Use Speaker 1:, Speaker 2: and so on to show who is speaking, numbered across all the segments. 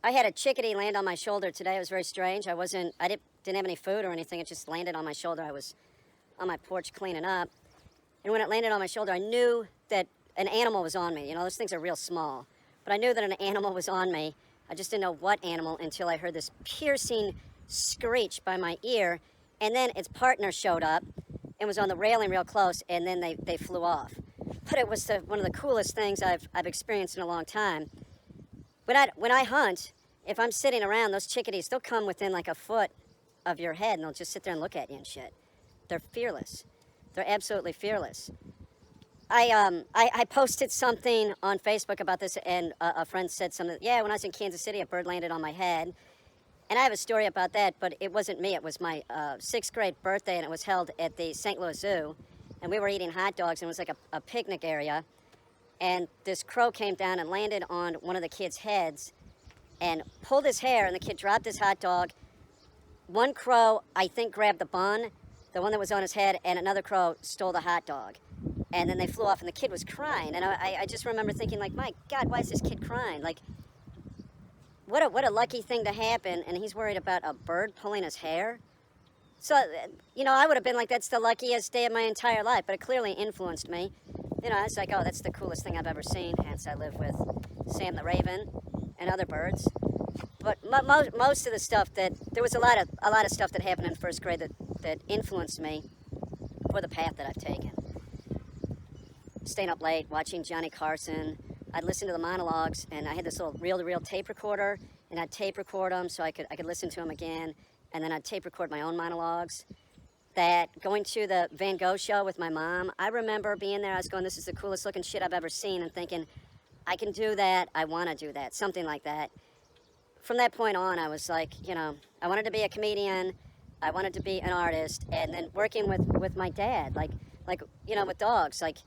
Speaker 1: I had a chickadee land on my shoulder today. It was very strange. I didn't have any food or anything. It just landed on my shoulder. I was on my porch cleaning up. And when it landed on my shoulder, I knew that an animal was on me. You know, those things are real small. But I knew that an animal was on me. I just didn't know what animal until I heard this piercing screech by my ear. And then its partner showed up and was on the railing real close, and then they flew off. But it was one of the coolest things I've experienced in a long time. When I hunt, if I'm sitting around, those chickadees, they'll come within like a foot of your head, and they'll just sit there and look at you and shit. They're fearless. They're absolutely fearless. I posted something on Facebook about this, and a friend said something. Yeah, when I was in Kansas City, a bird landed on my head. And I have a story about that, but it wasn't me. It was my 6th grade birthday, and it was held at the St. Louis Zoo. And we were eating hot dogs, and it was like a picnic area. And this crow came down and landed on one of the kids' heads and pulled his hair, and the kid dropped his hot dog. One crow, I think, grabbed the bun, the one that was on his head, and another crow stole the hot dog. And then they flew off, and the kid was crying. And I just remember thinking, like, my God, why is this kid crying? Like, what a lucky thing to happen, and he's worried about a bird pulling his hair. So, you know, I would have been like, that's the luckiest day of my entire life, but it clearly influenced me. You know, I was like, oh, that's the coolest thing I've ever seen, hence I live with Sam the Raven and other birds. But most of the stuff there was a lot of stuff that happened in 1st grade that influenced me for the path that I've taken. Staying up late, watching Johnny Carson. I'd listen to the monologues, and I had this little reel-to-reel tape recorder, and I'd tape record them so I could listen to them again, and then I'd tape record my own monologues. That going to the Van Gogh show with my mom, I remember being there, I was going, this is the coolest looking shit I've ever seen, and thinking, I can do that, I want to do that, something like that. From that point on, I was like, you know, I wanted to be a comedian, I wanted to be an artist, and then working with my dad, like you know, with dogs, like,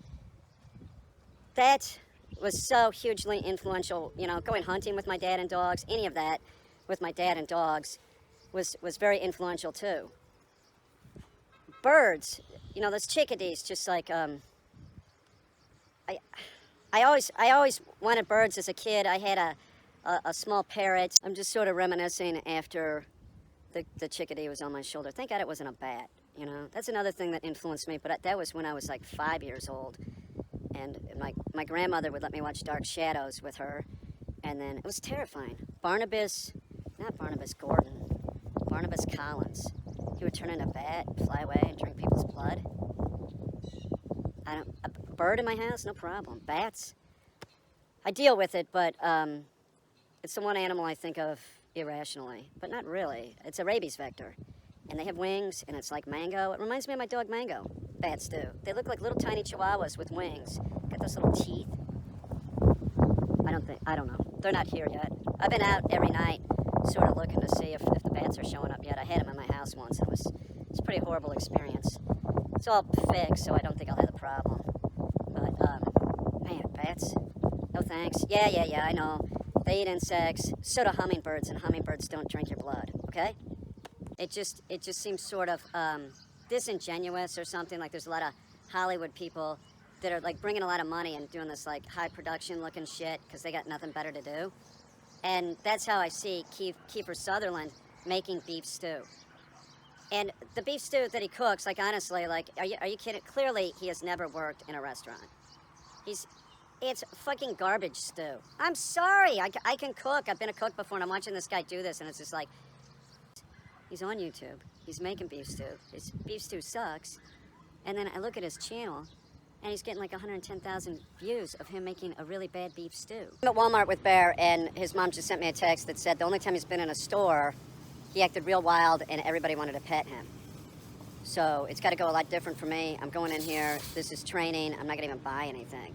Speaker 1: that was so hugely influential. You know, going hunting with my dad and dogs, any of that with my dad and dogs was very influential too. Birds, you know, those chickadees, just like, I always wanted birds as a kid. I had a small parrot. I'm just sort of reminiscing after the chickadee was on my shoulder. Thank God it wasn't a bat, you know. That's another thing that influenced me, but that was when I was like 5 years old. And my grandmother would let me watch Dark Shadows with her, and then it was terrifying. Barnabas Collins. He would turn into a bat, fly away, and drink people's blood. A bird in my house, no problem. Bats, I deal with it, but it's the one animal I think of irrationally, but not really. It's a rabies vector, and they have wings, and it's like Mango. It reminds me of my dog Mango. Bats do. They look like little tiny chihuahuas with wings. Got those little teeth. I don't know. They're not here yet. I've been out every night sort of looking to see if the bats are showing up yet. I had them in my house once, and it's a pretty horrible experience. It's all fixed, so I don't think I'll have a problem. But, man, bats? No thanks. Yeah, I know. They eat insects. So do hummingbirds, and hummingbirds don't drink your blood, okay? It just seems sort of disingenuous or something. Like there's a lot of Hollywood people that are like bringing a lot of money and doing this like high production looking shit because they got nothing better to do. And that's how I see Kiefer Sutherland making beef stew. And the beef stew that he cooks, like honestly, like are you kidding? Clearly he has never worked in a restaurant. It's fucking garbage stew. I'm sorry, I can cook. I've been a cook before, and I'm watching this guy do this, and it's just like, he's on YouTube. He's making beef stew. His beef stew sucks. And then I look at his channel, and he's getting like 110,000 views of him making a really bad beef stew. I'm at Walmart with Bear, and his mom just sent me a text that said the only time he's been in a store, he acted real wild, and everybody wanted to pet him. So it's got to go a lot different for me. I'm going in here. This is training. I'm not going to even buy anything.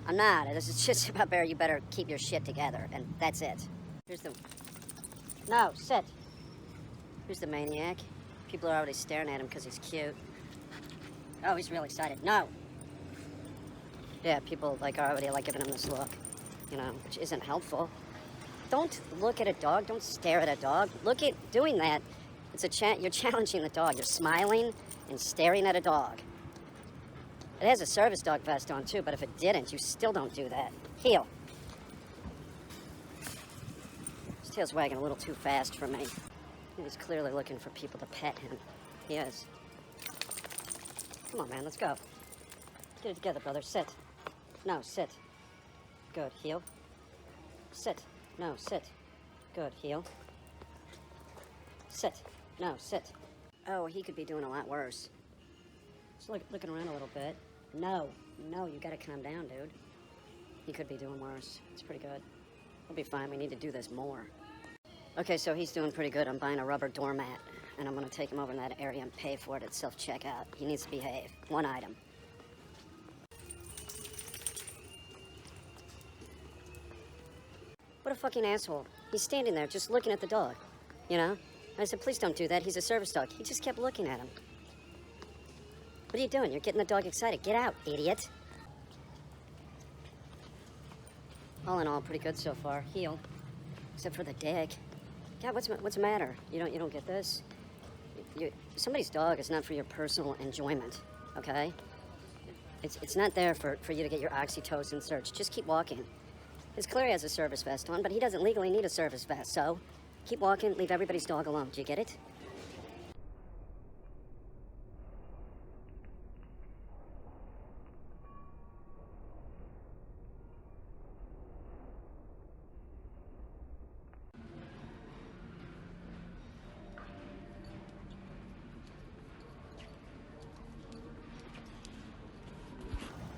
Speaker 1: I'm not. This is just about Bear. You better keep your shit together, and that's it. No, sit. Here's the maniac. People are already staring at him because he's cute. Oh, he's real excited. No. Yeah, people are already giving him this look, you know, which isn't helpful. Don't look at a dog. Don't stare at a dog. Look at doing that. You're challenging the dog. You're smiling and staring at a dog. It has a service dog vest on too, but if it didn't, you still don't do that. Heel. Tail's wagging a little too fast for me. He's clearly looking for people to pet him. He is. Come on, man, let's go. Get it together, brother. Sit. No, sit. Good. Heel. Sit. No, sit. Good. Heel. Sit. No, sit. Oh, he could be doing a lot worse. Just looking around a little bit. No, you gotta calm down, dude. He could be doing worse. It's pretty good. He'll be fine. We need to do this more. Okay, so he's doing pretty good. I'm buying a rubber doormat, and I'm gonna take him over in that area and pay for it at self-checkout. He needs to behave. One item. What a fucking asshole. He's standing there just looking at the dog, you know? I said, please don't do that. He's a service dog. He just kept looking at him. What are you doing? You're getting the dog excited. Get out, idiot. All in all, pretty good so far. Heel. Except for the dick. God, what's the matter? You don't get this? Somebody's dog is not for your personal enjoyment, okay? It's not there for you to get your oxytocin surge. Just keep walking. It's clear he has a service vest on, but he doesn't legally need a service vest, so keep walking, leave everybody's dog alone. Do you get it?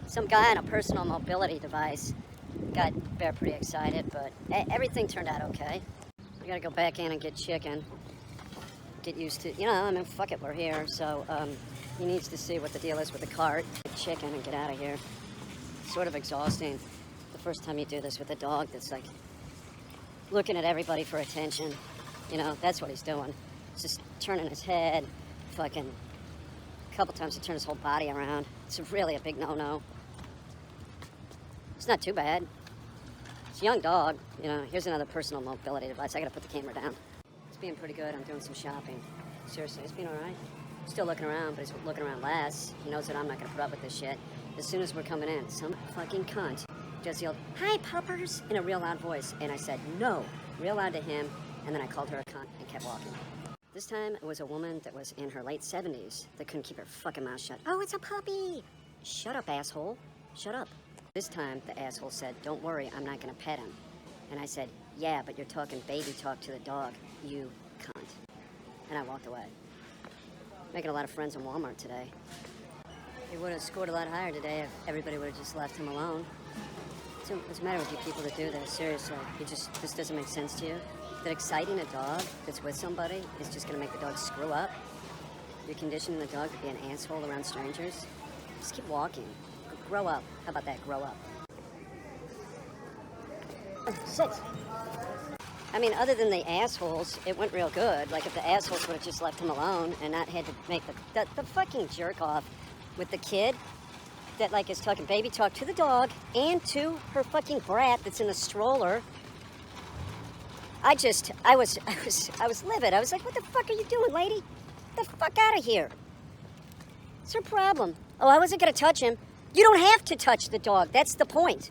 Speaker 1: Some guy on a personal mobility device got Bear pretty excited, but everything turned out okay. I gotta go back in and get chicken. Get used to, I mean, fuck it, we're here. So he needs to see what the deal is with the cart, get chicken, and get out of here. It's sort of exhausting the first time you do this with a dog that's like looking at everybody for attention. That's what he's doing. He's just turning his head, fucking a couple times to turn his whole body around. It's really a big no-no. It's not too bad. It's a young dog. Here's another personal mobility device. I gotta put the camera down. It's being pretty good. I'm doing some shopping. Seriously, it's been all right. Still looking around, but he's looking around less. He knows that I'm not gonna put up with this shit. As soon as we're coming in, some fucking cunt just yelled, "Hi, puppers," in a real loud voice. And I said, no, real loud to him. And then I called her a cunt and kept walking. This time, it was a woman that was in her late 70s that couldn't keep her fucking mouth shut. Oh, it's a puppy. Shut up, asshole. Shut up. This time, the asshole said, don't worry, I'm not gonna pet him. And I said, yeah, but you're talking baby talk to the dog, you cunt. And I walked away. Making a lot of friends in Walmart today. He would have scored a lot higher today if everybody would have just left him alone. What's the matter with you people that do this? Seriously, this doesn't make sense to you? That exciting a dog that's with somebody is just gonna make the dog screw up? You're conditioning the dog to be an asshole around strangers? Just keep walking. Grow up. How about that? Grow up. Sit. I mean, other than the assholes, it went real good. Like, if the assholes would have just left him alone and not had to make the fucking jerk off with the kid that, like, is talking baby talk to the dog and to her fucking brat that's in the stroller. I was livid. I was like, what the fuck are you doing, lady? Get the fuck out of here. What's her problem? Oh, I wasn't gonna touch him. You don't have to touch the dog. That's the point.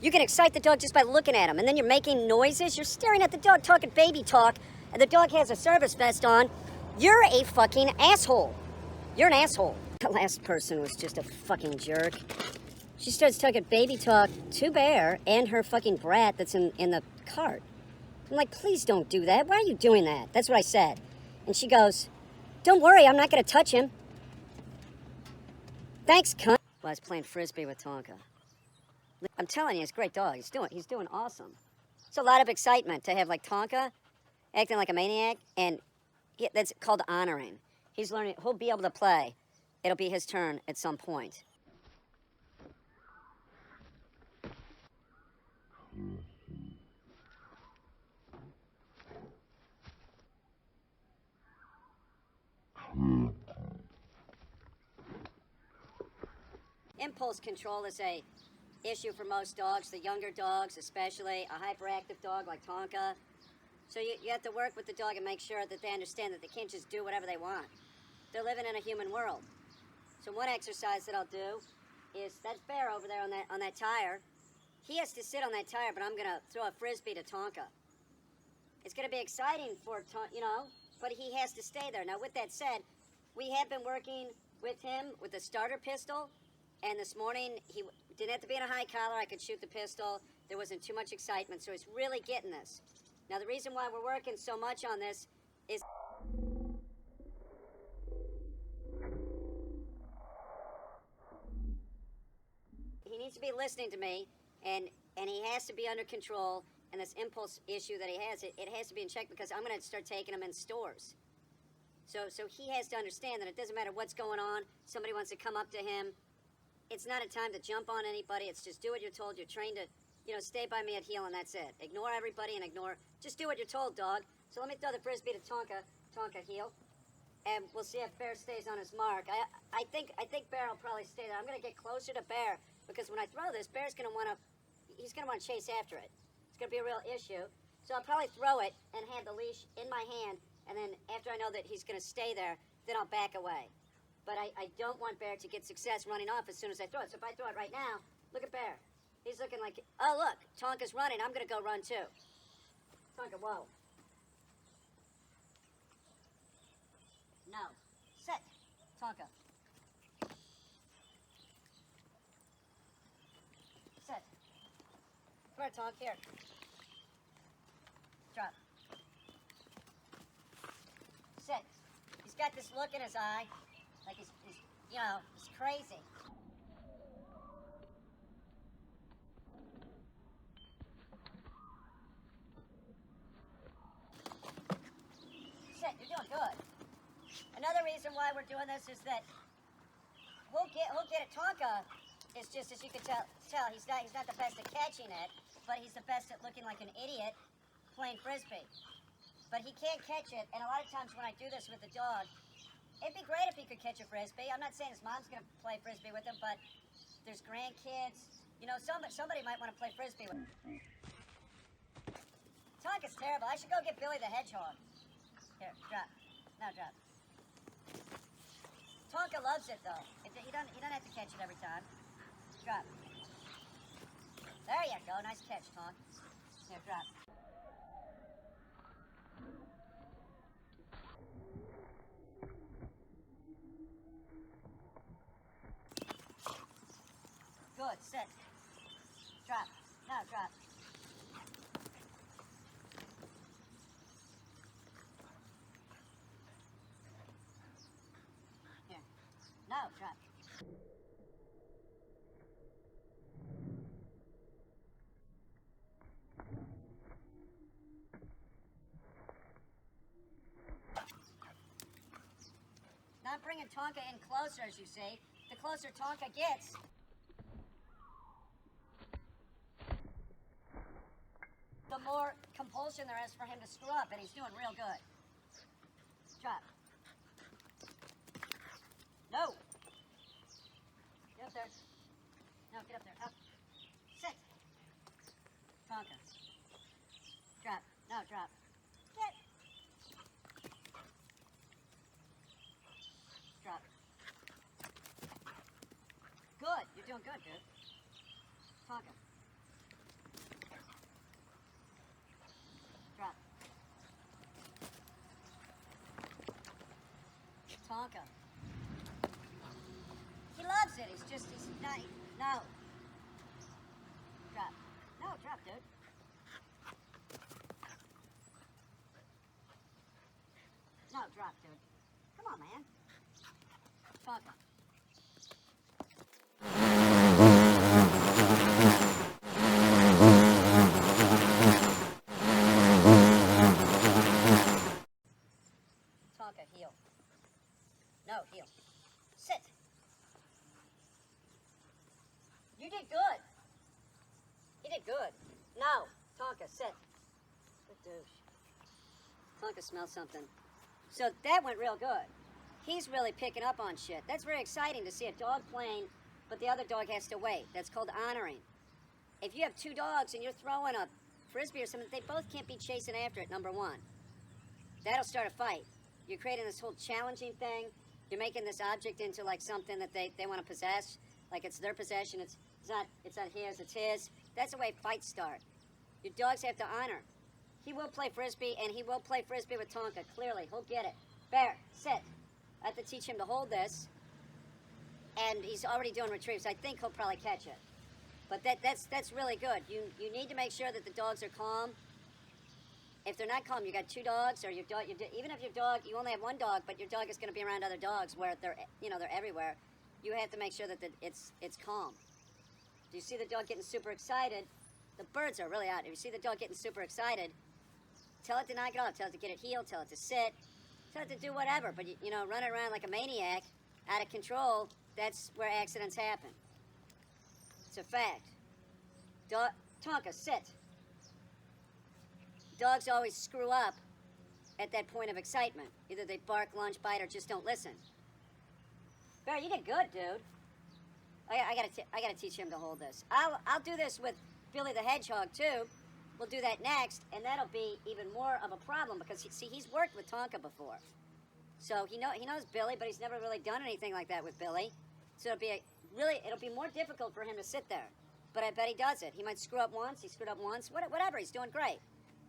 Speaker 1: You can excite the dog just by looking at him, and then you're making noises. You're staring at the dog talking baby talk, and the dog has a service vest on. You're a fucking asshole. You're an asshole. The last person was just a fucking jerk. She starts talking baby talk to Bear and her fucking brat that's in the cart. I'm like, please don't do that. Why are you doing that? That's what I said. And she goes, don't worry, I'm not gonna touch him. Thanks, cunt. Well, I was playing Frisbee with Tonka. I'm telling you, he's a great dog. He's doing awesome. It's a lot of excitement to have, like, Tonka acting like a maniac, and that's called honoring. He's learning. He'll be able to play. It'll be his turn at some point. Impulse control is a issue for most dogs, the younger dogs especially, a hyperactive dog like Tonka. So you have to work with the dog and make sure that they understand that they can't just do whatever they want. They're living in a human world. So one exercise that I'll do is, that's Bear over there on that tire. He has to sit on that tire, but I'm gonna throw a Frisbee to Tonka. It's going to be exciting for, you know, but he has to stay there. Now, with that said, we have been working with him with a starter pistol, and this morning he didn't have to be in a high collar. I could shoot the pistol. There wasn't too much excitement, so he's really getting this. Now, the reason why we're working so much on this is he needs to be listening to me, and he has to be under control, and this impulse issue that he has, it has to be in check because I'm going to start taking him in stores. So he has to understand that it doesn't matter what's going on. Somebody wants to come up to him. It's not a time to jump on anybody. It's just do what you're told. You're trained to, you know, stay by me at heel, and that's it. Ignore everybody and just do what you're told, dog. So let me throw the Frisbee to Tonka heel, and we'll see if Bear stays on his mark. I think Bear will probably stay there. I'm going to get closer to Bear because when I throw this, Bear's going to want to, he's going to want to chase after it. It's going to be a real issue. So I'll probably throw it and have the leash in my hand, and then after I know that he's going to stay there, then I'll back away. But I don't want Bear to get success running off as soon as I throw it. So if I throw it right now, look at Bear. He's looking like, oh, look, Tonka's running. I'm going to go run too. Tonka, whoa. No. Sit. Tonka. Sit. Come here, Tonka. Here. Drop. Sit. He's got this look in his eye. Like he's you know, he's crazy. Sit, you're doing good. Another reason why we're doing this is that we'll get it. Tonka is just, as you can tell, he's not the best at catching it, but he's the best at looking like an idiot playing Frisbee. But he can't catch it, and a lot of times when I do this with the dog, it'd be great if he could catch a Frisbee. I'm not saying his mom's going to play Frisbee with him, but there's grandkids. You know, somebody might want to play Frisbee with him. Tonka's terrible. I should go get Billy the Hedgehog. Here, drop. Now drop. Tonka loves it, though. He doesn't have to catch it every time. Drop. There you go. Nice catch, Tonka. Here, drop. Good, sit. Drop. Now drop. Here. Now drop. Now I'm bringing Tonka in closer, as you see. The closer Tonka gets, the more compulsion there is for him to screw up, and he's doing real good. Drop. No. Get up there. No, get up there. Up. Sit. Tonka. Drop. No, drop. Get. Drop. Good. You're doing good, dude. Tonka. Drop. Tonka. He loves it. He's not. No. Drop. No, drop, dude. No, drop, dude. Come on, man. Tonka. Tonka, heel. No, heel. Sit. You did good. You did good. No, Tonka, sit. Good douche. Tonka smells something. So that went real good. He's really picking up on shit. That's very exciting to see a dog playing, but the other dog has to wait. That's called honoring. If you have two dogs and you're throwing a Frisbee or something, they both can't be chasing after it, number one. That'll start a fight. You're creating this whole challenging thing. You're making this object into like something that they want to possess, like it's their possession. It's not his, it's his. That's the way fights start. Your dogs have to honor. He will play Frisbee, and he will play Frisbee with Tonka, clearly. He'll get it. Bear, sit. I have to teach him to hold this. And he's already doing retrieves. I think he'll probably catch it. But that's really good. You need to make sure that the dogs are calm. If they're not calm, you got two dogs, or your dog. Even if your dog, you only have one dog, but your dog is going to be around other dogs where they're everywhere. You have to make sure that it's calm. Do you see the dog getting super excited? The birds are really out. If you see the dog getting super excited, tell it to knock it off. Tell it to get it healed. Tell it to sit. Tell it to do whatever. But running around like a maniac, out of control. That's where accidents happen. It's a fact. Tonka, sit. Dogs always screw up at that point of excitement. Either they bark, lunge, bite, or just don't listen. Barry, you did good, dude. I gotta teach him to hold this. I'll do this with Billy the Hedgehog too. We'll do that next, and that'll be even more of a problem because he's worked with Tonka before, so he knows Billy, but he's never really done anything like that with Billy. So it'll be more difficult for him to sit there. But I bet he does it. He might screw up once. He screwed up once. Whatever. He's doing great.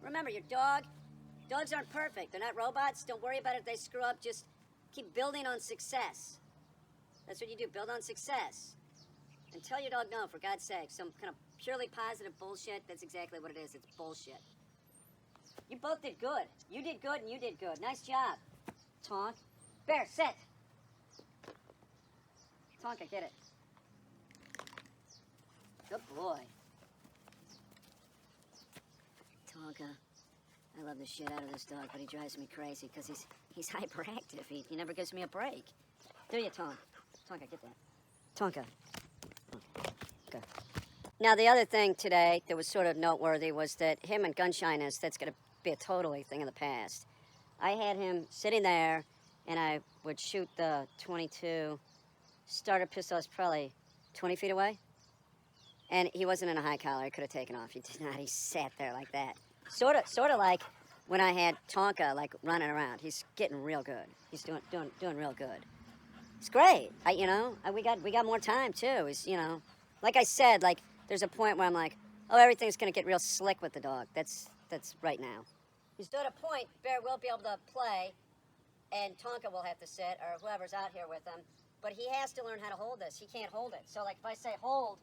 Speaker 1: Remember, your dogs aren't perfect. They're not robots. Don't worry about it if they screw up. Just keep building on success. That's what you do. Build on success. And tell your dog no, for God's sake. Some kind of purely positive bullshit. That's exactly what it is. It's bullshit. You both did good. You did good and you did good. Nice job. Tonk. Bear, sit. Tonka, get it. Good boy. Tonka. I love the shit out of this dog, but he drives me crazy because he's hyperactive. He never gives me a break. Do you, Tonka? Tonka, get that. Tonka. Okay. Now, the other thing today that was sort of noteworthy was that him and gunshyness, that's going to be a totally thing of the past. I had him sitting there, and I would shoot the .22 starter pistols probably 20 feet away. And he wasn't in a high collar. He could have taken off. He did not. He sat there like that. Sort of like when I had Tonka, like, running around. He's getting real good. He's doing real good. It's great. We got more time, too. He's, like I said, like, there's a point where I'm like, oh, everything's going to get real slick with the dog. That's right now. He's at a point, Bear will be able to play, and Tonka will have to sit, or whoever's out here with him. But he has to learn how to hold this. He can't hold it. So, like, if I say hold,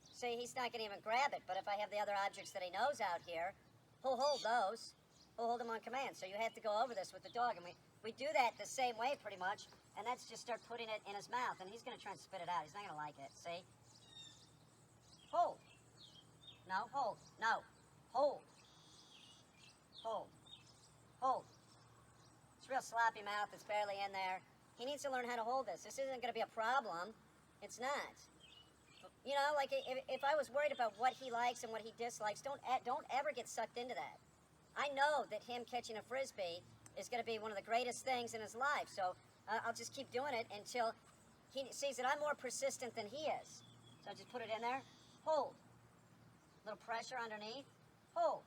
Speaker 1: say he's not going to even grab it. But if I have the other objects that he knows out here, he'll hold those. He'll hold them on command. So you have to go over this with the dog. And we do that the same way, pretty much. And that's just start putting it in his mouth. And he's going to try and spit it out. He's not going to like it. See? Hold. No, hold. No. Hold. Hold. Hold. It's real sloppy mouth. It's barely in there. He needs to learn how to hold this. This isn't going to be a problem. It's not. Like if I was worried about what he likes and what he dislikes, don't ever get sucked into that. I know that him catching a Frisbee is going to be one of the greatest things in his life. So I'll just keep doing it until he sees that I'm more persistent than he is. So I'll just put it in there. Hold. A little pressure underneath. Hold.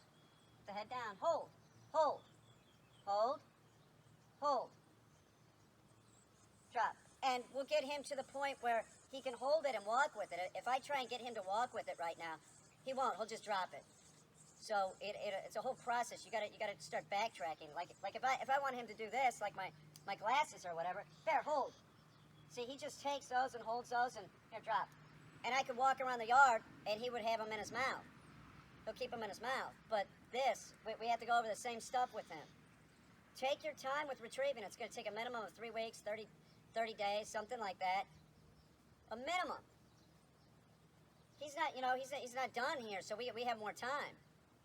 Speaker 1: The head down. Hold. Hold. Hold. Hold. Drop. And we'll get him to the point where he can hold it and walk with it. If I try and get him to walk with it right now, he won't. He'll just drop it. So it's a whole process. You gotta start backtracking. Like if I want him to do this, like my glasses or whatever, Bear, hold. See, he just takes those and holds those and here, drop. And I could walk around the yard and he would have them in his mouth. He'll keep them in his mouth. But this, we have to go over the same stuff with him. Take your time with retrieving. It's going to take a minimum of 3 weeks, 30 days, something like that. A minimum. He's not done here, so we have more time.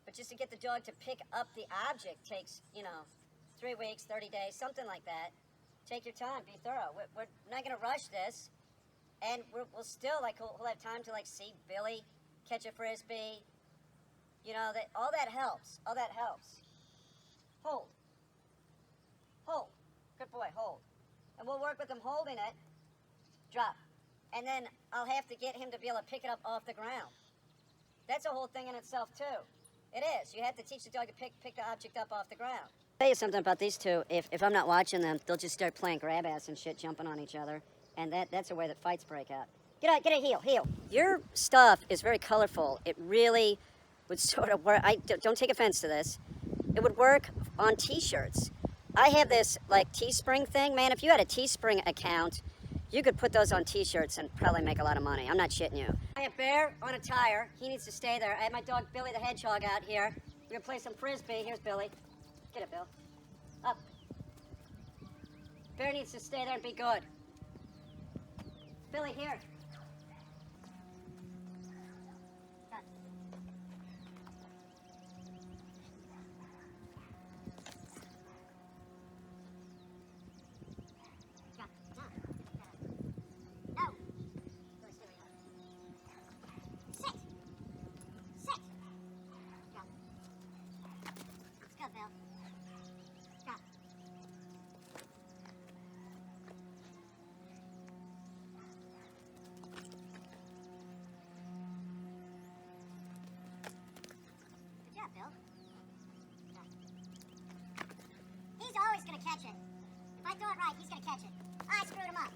Speaker 1: But just to get the dog to pick up the object takes, 3 weeks, 30 days, something like that. Take your time, be thorough. We're not going to rush this, and we'll still, he'll have time to, see Billy catch a Frisbee. All that helps. All that helps. Hold. Hold. Good boy, hold. And we'll work with him holding it. Drop. And then I'll have to get him to be able to pick it up off the ground. That's a whole thing in itself, too. It is. You have to teach the dog to pick the object up off the ground. I'll tell you something about these two. If I'm not watching them, they'll just start playing grab ass and shit, jumping on each other. And that's a way that fights break out. Get a heel. Your stuff is very colorful. It really would sort of work. Don't take offense to this. It would work on t-shirts. I have this like Teespring thing, man. If you had a Teespring account, you could put those on t-shirts and probably make a lot of money. I'm not shitting you. I have Bear on a tire. He needs to stay there. I have my dog Billy the Hedgehog out here. We're gonna play some Frisbee. Here's Billy. Get it, Bill. Up. Bear needs to stay there and be good. Billy, here.
Speaker 2: He's always gonna catch it. If I throw it right, he's gonna catch it. I screwed him up.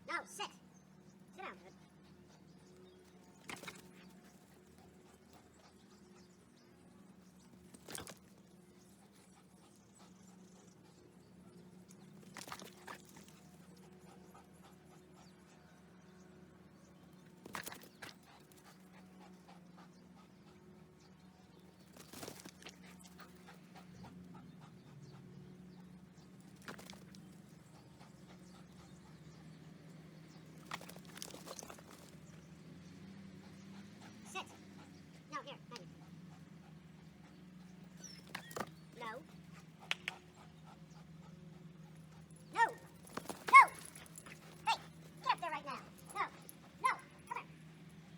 Speaker 2: No, sit. Sit down, bud. Sit. No, here, maybe. No. No. No. Hey, get up there right now. No. No. Come here.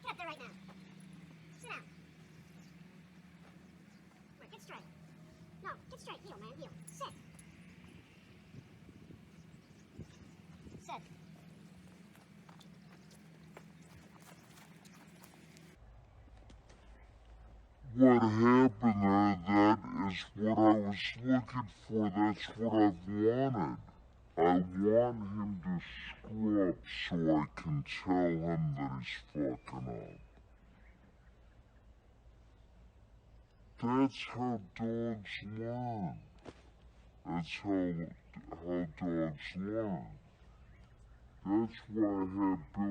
Speaker 2: Get up there right now. Sit down. Come here, get straight. No, get straight. Heel, man, heel. Sit. Sit.
Speaker 3: What happened there, that is what I was looking for. That's what I've wanted. I want him to screw up so I can tell him that he's fucking up. That's how dogs learn. That's how dogs learn. That's why I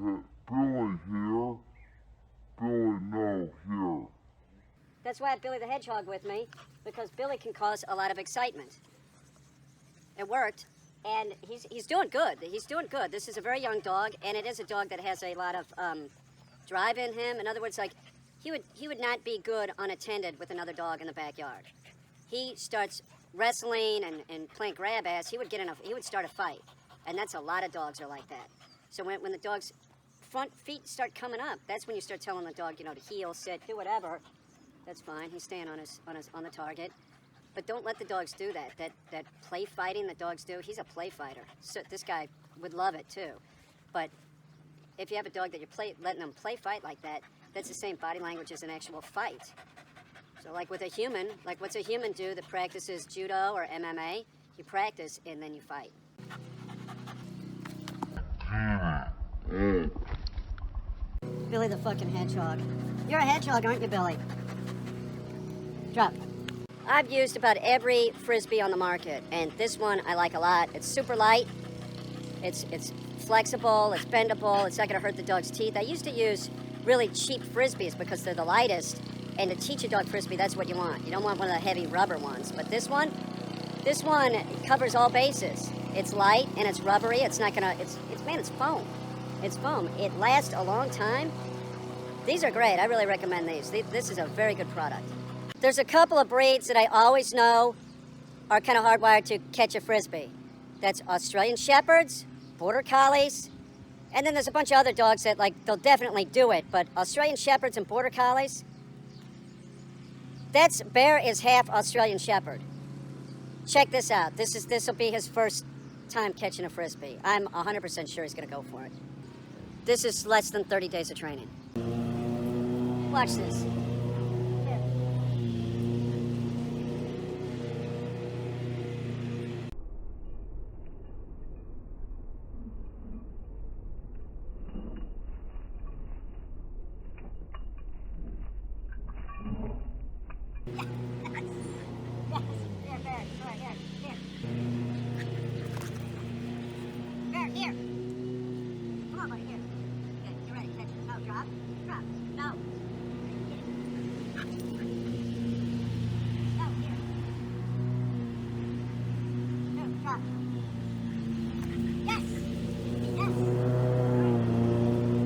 Speaker 3: had Billy here. Billy, no, here.
Speaker 1: That's why I have Billy the Hedgehog with me, because Billy can cause a lot of excitement. It worked, and he's doing good. He's doing good. This is a very young dog, and it is a dog that has a lot of drive in him. In other words, like he would not be good unattended with another dog in the backyard. He starts wrestling and playing grab ass. He would start a fight, and that's a lot of dogs are like that. So when the dog's front feet start coming up, that's when you start telling the dog, to heel, sit, do whatever. That's fine. He's staying on the target. But don't let the dogs do that. That play fighting that dogs do, he's a play fighter. So this guy would love it too. But if you have a dog that you're letting them play fight like that, that's the same body language as an actual fight. So like with a human, like what's a human do that practices judo or MMA? You practice and then you fight. Billy the fucking Hedgehog. You're a hedgehog, aren't you, Billy? Drop. I've used about every Frisbee on the market, and this one I like a lot. It's super light, it's flexible, it's bendable, it's not gonna hurt the dog's teeth. I used to use really cheap Frisbees because they're the lightest, and to teach a dog Frisbee, that's what you want. You don't want one of the heavy rubber ones, but this one covers all bases. It's light and it's rubbery. It's not gonna, it's foam. It's foam. It lasts a long time. These are great. I really recommend these. This is a very good product. There's a couple of breeds that I always know are kind of hardwired to catch a Frisbee. That's Australian Shepherds, Border Collies, and then there's a bunch of other dogs that, like, they'll definitely do it, but Australian Shepherds and Border Collies, Bear is half Australian Shepherd. Check this out. This will be his first time catching a Frisbee. I'm 100% sure he's gonna go for it. This is less than 30 days of training. Watch this. Here. Here. Come on, buddy, here. Okay, you ready? Catch it. No, drop. Drop. No. No, here. No, drop. Yes! Yes!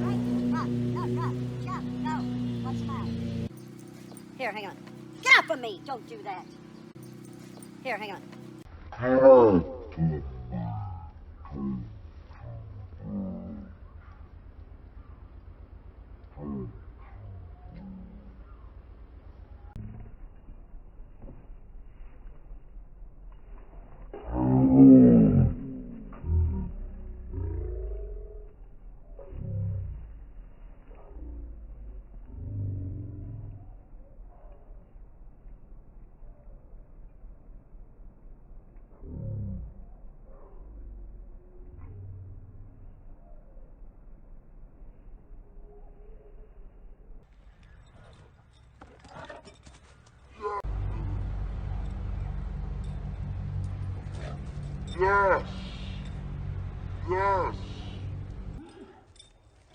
Speaker 1: Right. Drop. No, drop. Jump. No. What's the matter? Here, hang on. Get off of me! Don't do that. Here, hang on.
Speaker 3: Yes! Yes!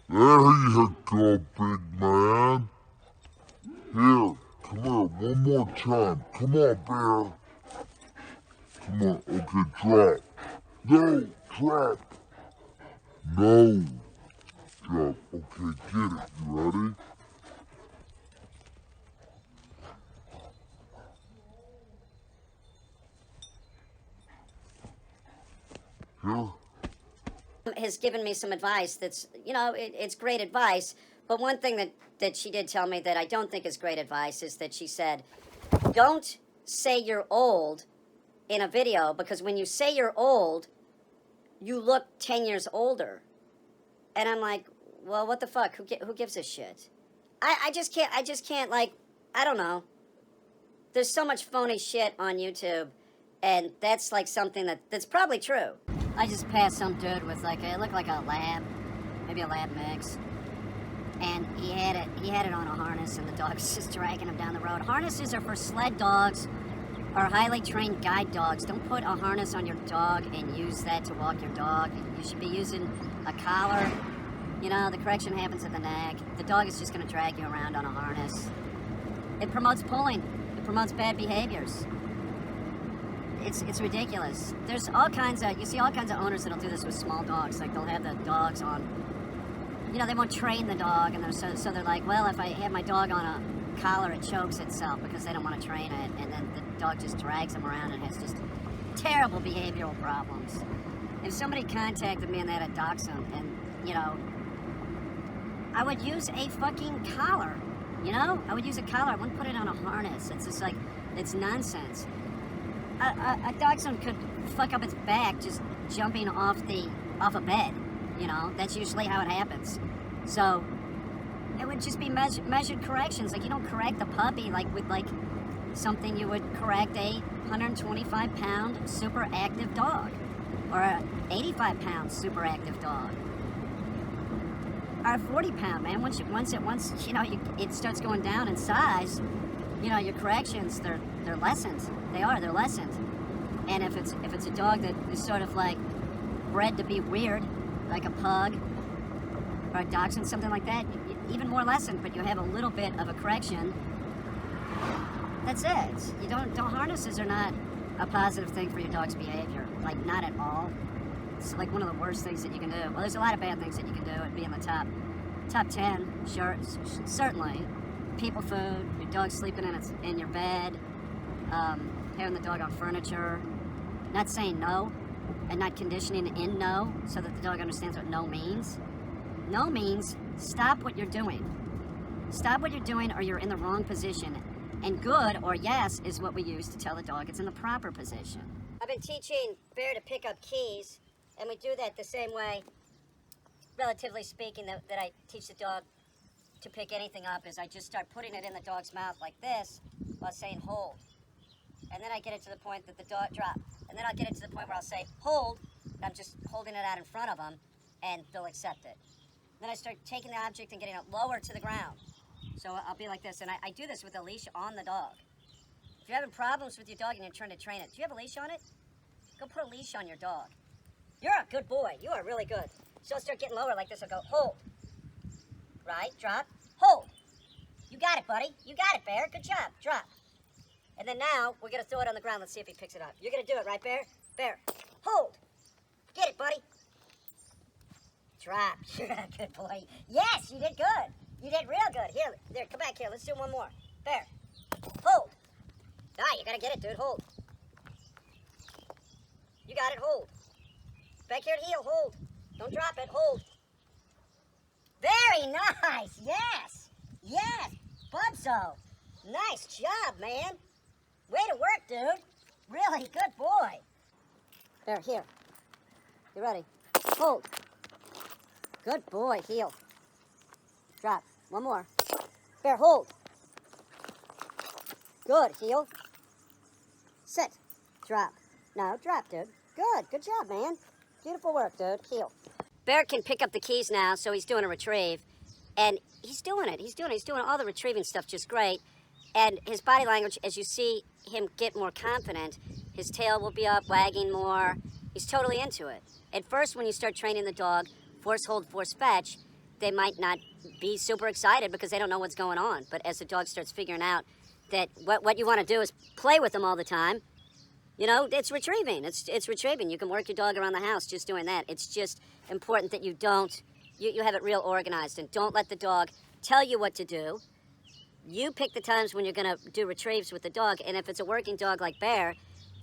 Speaker 3: There you go, big man. Here, come here, one more time. Come on, Bear. Come on, okay, drop. No, drop. No. Drop. Okay, get it. You ready? Here.
Speaker 1: Has given me some advice that's, it's great advice, but one thing that she did tell me that I don't think is great advice is that she said, don't say you're old in a video, because when you say you're old, you look 10 years older. And I'm like, well, what the fuck? Who gives a shit? I just can't, like, I don't know. There's so much phony shit on YouTube, and that's like something that's probably true. I just passed some dude with it looked like a lab, maybe a lab mix, and he had it on a harness, and the dog was just dragging him down the road. Harnesses are for sled dogs or highly trained guide dogs. Don't put a harness on your dog and use that to walk your dog. You should be using a collar. The correction happens at the neck. The dog is just going to drag you around on a harness. It promotes pulling. It promotes bad behaviors. It's ridiculous. There's you see all kinds of owners that'll do this with small dogs. Like, they'll have the dogs on, they won't train the dog, and so they're like, well, if I have my dog on a collar, it chokes itself, because they don't want to train it, and then the dog just drags them around and has just terrible behavioral problems. If somebody contacted me and they had a dachshund, and, I would use a fucking collar, I would use a collar. I wouldn't put it on a harness. It's just it's nonsense. A dachshund could fuck up its back just jumping off a bed. That's usually how it happens. So it would just be measured corrections. Like, you don't correct the puppy with something you would correct a 125-pound super active dog, or a 85-pound super active dog, or a 40-pound man. Once it starts going down in size, your corrections, they're lessened. They're lessened. And if it's a dog that is sort of bred to be weird, like a pug or a dachshund, something like that, even more lessened, but you have a little bit of a correction. That's it. Harnesses are not a positive thing for your dog's behavior. Not at all. It's one of the worst things that you can do. Well, there's a lot of bad things that you can do. It'd be in the top 10, sure, certainly. People food, your dog sleeping in your bed, having the dog on furniture, not saying no, and not conditioning in no, so that the dog understands what no means. No means stop what you're doing. Stop what you're doing, or you're in the wrong position. And good or yes is what we use to tell the dog it's in the proper position. I've been teaching Bear to pick up keys, and we do that the same way, relatively speaking, that I teach the dog to pick anything up, is I just start putting it in the dog's mouth like this while saying hold. And then I get it to the point that the dog drop. And then I'll get it to the point where I'll say hold, and I'm just holding it out in front of them, and they'll accept it. Then I start taking the object and getting it lower to the ground. So I'll be like this, and I do this with a leash on the dog. If you're having problems with your dog and you're trying to train it, do you have a leash on it? Go put a leash on your dog. You're a good boy. You are really good. So I'll start getting lower like this. I'll go, hold. Right, drop, hold. You got it, buddy. You got it, Bear. Good job. Drop. And then now, we're going to throw it on the ground. Let's see if he picks it up. You're going to do it, right, Bear? Bear, hold. Get it, buddy. Drop. You're a good boy. Yes, you did good. You did real good. Here, there, come back here. Let's do one more. Bear, hold. Ah, you got to get it, dude. Hold. You got it. Hold. Back here at heel. Hold. Don't drop it. Hold. Very nice. Yes. Yes. Bubso. Nice job, man. Way to work, dude. Really good boy. There, here. You ready? Hold. Good boy. Heel. Drop. One more. Bear, hold. Good. Heel. Sit. Drop. No, drop, dude. Good. Good job, man. Beautiful work, dude. Heel. Bear can pick up the keys now, so he's doing a retrieve. And he's doing it. He's doing all the retrieving stuff just great. And his body language, as you see him get more confident, his tail will be up, wagging more. He's totally into it. At first, when you start training the dog, force hold, force fetch, they might not be super excited because they don't know what's going on. But as the dog starts figuring out that what you want to do is play with them all the time, you know, it's retrieving. It's retrieving. You can work your dog around the house just doing that. It's just important that you have it real organized, and don't let the dog tell you what to do. You pick the times when you're going to do retrieves with the dog, and if it's a working dog like Bear,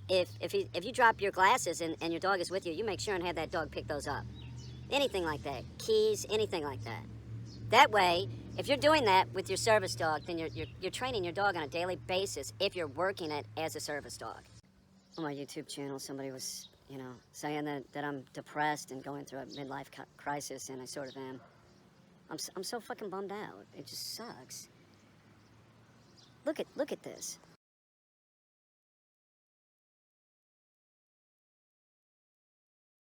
Speaker 1: if you drop your glasses and your dog is with you, you make sure and have that dog pick those up. Anything like that. Keys, anything like that. That way, if you're doing that with your service dog, then you're training your dog on a daily basis if you're working it as a service dog. On my YouTube channel, somebody was, saying that I'm depressed and going through a midlife crisis, and I sort of am. I'm so fucking bummed out. It just sucks. Look at this.